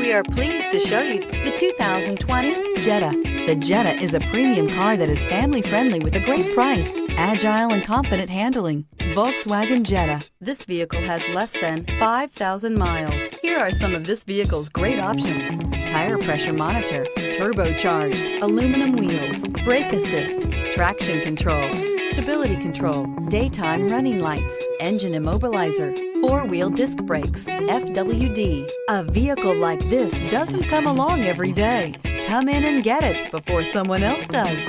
We are pleased to show you the 2020 Jetta. The Jetta is a premium car that is family-friendly with a great price, agile and confident handling. Volkswagen Jetta. This vehicle has less than 5,000 miles. Here are some of this vehicle's great options: tire pressure monitor, turbocharged, aluminum wheels, brake assist, traction control, stability control, daytime running lights, engine immobilizer, four-wheel disc brakes, FWD. A vehicle like this doesn't come along every day. Come in and get it before someone else does.